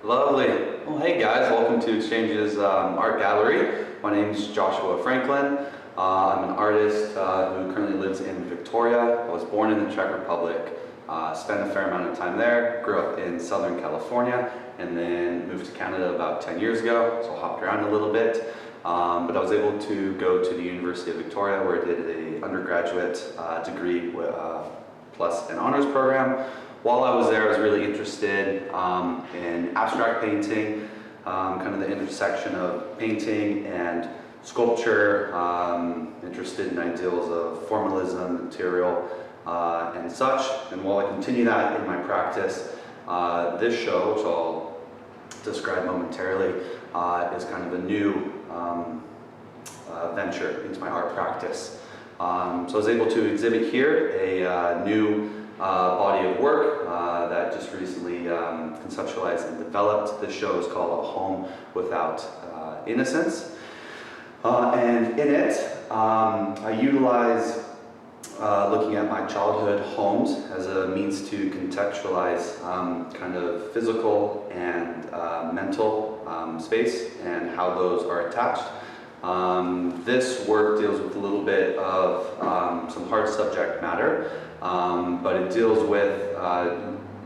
Lovely. Well, hey guys, welcome to Xchanges Art Gallery. My name is Joshua Franklin. I'm an artist who currently lives in Victoria. I was born in the Czech Republic, spent a fair amount of time there, grew up in Southern California, and then moved to Canada about 10 years ago, so I hopped around a little bit. But I was able to go to the University of Victoria where I did an undergraduate degree plus an honors program. While I was there, I was really interested in abstract painting, kind of the intersection of painting and sculpture, interested in ideals of formalism, material, and such. And while I continue that in my practice, this show, which I'll describe momentarily, is kind of a new venture into my art practice. So I was able to exhibit here a new body of work that just recently conceptualized and developed. This show is called A Home Without Innocence. And in it, I utilize looking at my childhood homes as a means to contextualize kind of physical and mental space and how those are attached. This work deals with a little bit of some hard subject matter, but it deals with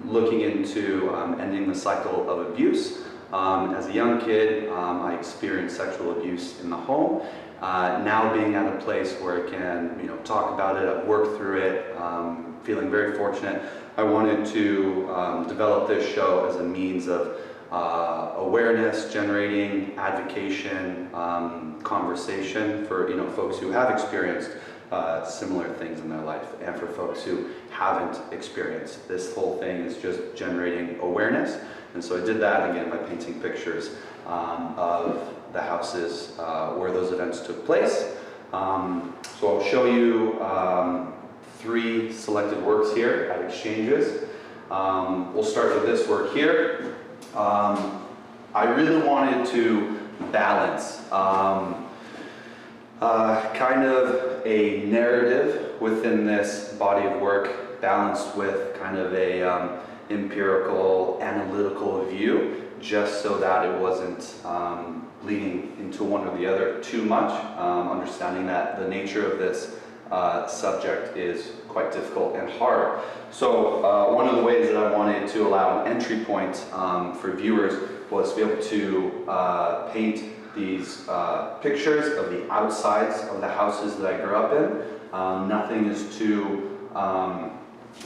looking into ending the cycle of abuse. As a young kid, I experienced sexual abuse in the home. Now being at a place where I can, talk about it, I've worked through it, feeling very fortunate. I wanted to develop this show as a means of awareness, generating, advocation, conversation for folks who have experienced similar things in their life, and for folks who haven't experienced. This whole thing is just generating awareness, and so I did that again by painting pictures of the houses where those events took place. So I'll show you 3 selected works here at Xchanges. We'll start with this work here. I really wanted to balance kind of a narrative within this body of work, balanced with kind of a empirical, analytical view, just so that it wasn't leaning into one or the other too much, understanding that the nature of this subject is quite difficult and hard. So one of the ways that I wanted to allow an entry point for viewers was to be able to paint these pictures of the outsides of the houses that I grew up in. Nothing is too,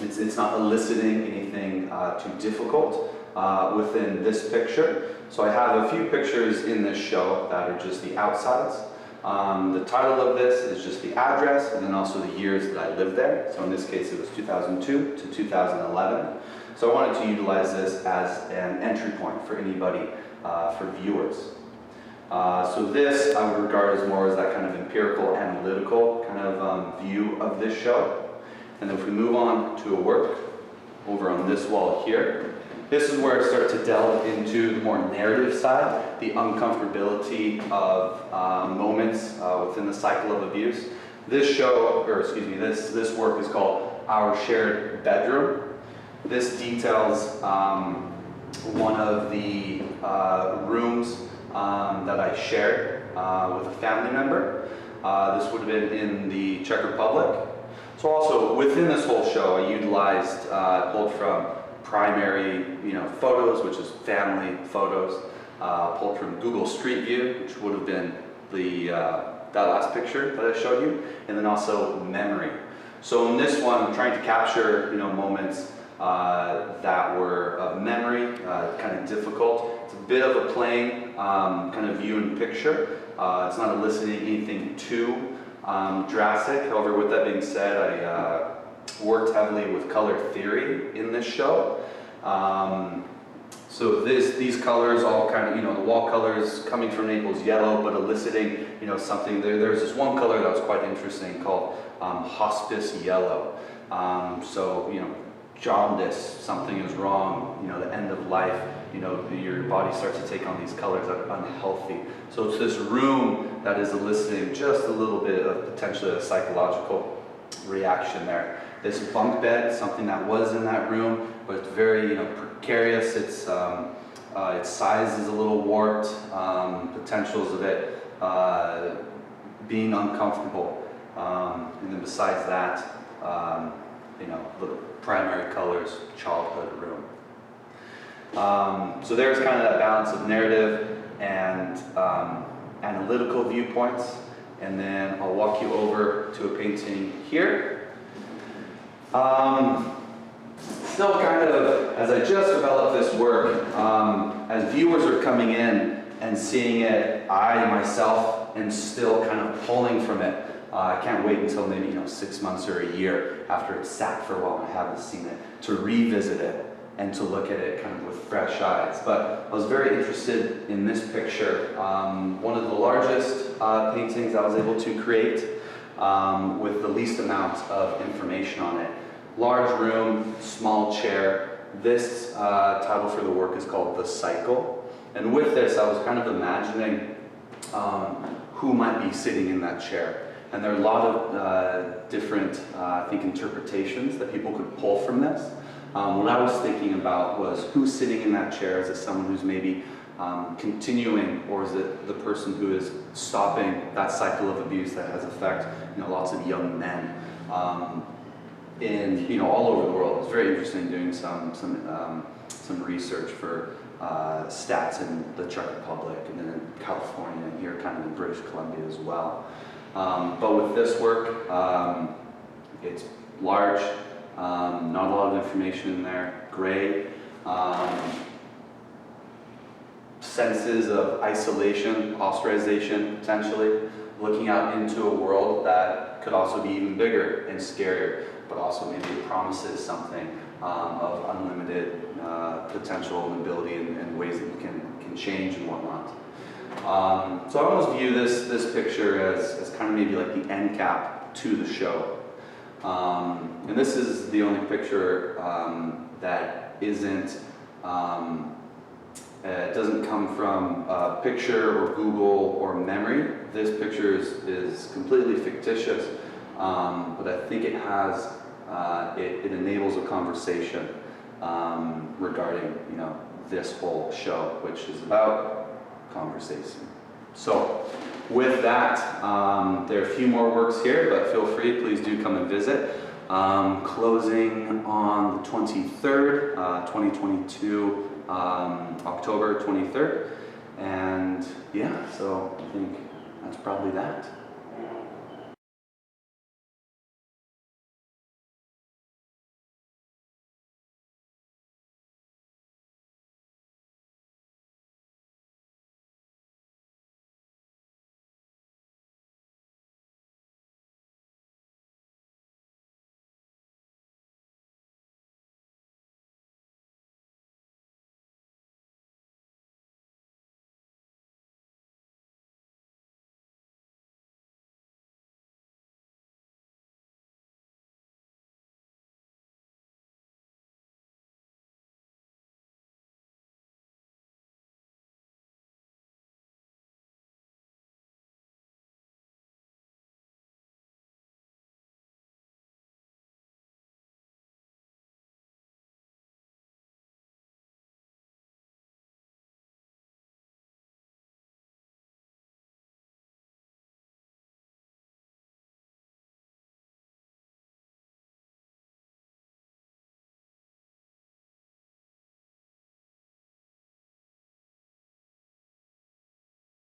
it's not eliciting anything too difficult within this picture. So I have a few pictures in this show that are just the outsides. The title of this is just the address, and then also the years that I lived there. So in this case it was 2002 to 2011. So I wanted to utilize this as an entry point for anybody, for viewers. So this I would regard as more as that kind of empirical, analytical kind of view of this show. And then if we move on to a work over on this wall here, this is where I start to delve into the more narrative side, the uncomfortability of moments within the cycle of abuse. This work is called Our Shared Bedroom. This details one of the rooms that I shared with a family member. This would have been in the Czech Republic. So also within this whole show, I utilized, pulled from primary, photos, which is family photos, pulled from Google Street View, which would have been the that last picture that I showed you, and then also memory. So in this one, I'm trying to capture, moments that were of memory, kind of difficult. It's a bit of a plain kind of view and picture. It's not eliciting anything too drastic. However, with that being said, I worked heavily with color theory in this show. So these colors all kind of, the wall colors coming from Naples yellow, but eliciting, something. There's this one color that was quite interesting called hospice yellow. So, jaundice, something is wrong, the end of life, your body starts to take on these colors that are unhealthy. So it's this room that is eliciting just a little bit of potentially a psychological reaction there. This bunk bed, something that was in that room, but it's very precarious. It's its size is a little warped, potentials of it being uncomfortable. And then besides that, the primary colors, childhood room. So there's kind of that balance of narrative and analytical viewpoints. And then I'll walk you over to a painting here. Still kind of, as I just developed this work, as viewers are coming in and seeing it, I myself am still kind of pulling from it. I can't wait until maybe 6 months or a year after it's sat for a while and I haven't seen it to revisit it and to look at it kind of with fresh eyes. But I was very interested in this picture. One of the largest paintings I was able to create with the least amount of information on it. Large room, small chair. This title for the work is called The Cycle. And with this, I was kind of imagining who might be sitting in that chair. And there are a lot of different, I think, interpretations that people could pull from this. What I was thinking about was who's sitting in that chair. Is it someone who's maybe continuing, or is it the person who is stopping that cycle of abuse that has affected lots of young men in all over the world? It's very interesting doing some research for stats in the Czech Republic and then in California and here kind of in British Columbia as well. But with this work, it's large, not a lot of information in there, gray, senses of isolation, ostracization potentially, looking out into a world that could also be even bigger and scarier, but also maybe it promises something of unlimited potential and ability and ways that you can change and whatnot. So I almost view this picture as kind of maybe like the end cap to the show. And this is the only picture that isn't, it doesn't come from a picture or Google or memory. This picture is completely fictitious, but I think it has, it enables a conversation regarding this whole show, which is about conversation. So with that, there are a few more works here, but feel free, please do come and visit. Closing on the 23rd, 2022, October 23rd. And yeah, so I think that's probably that.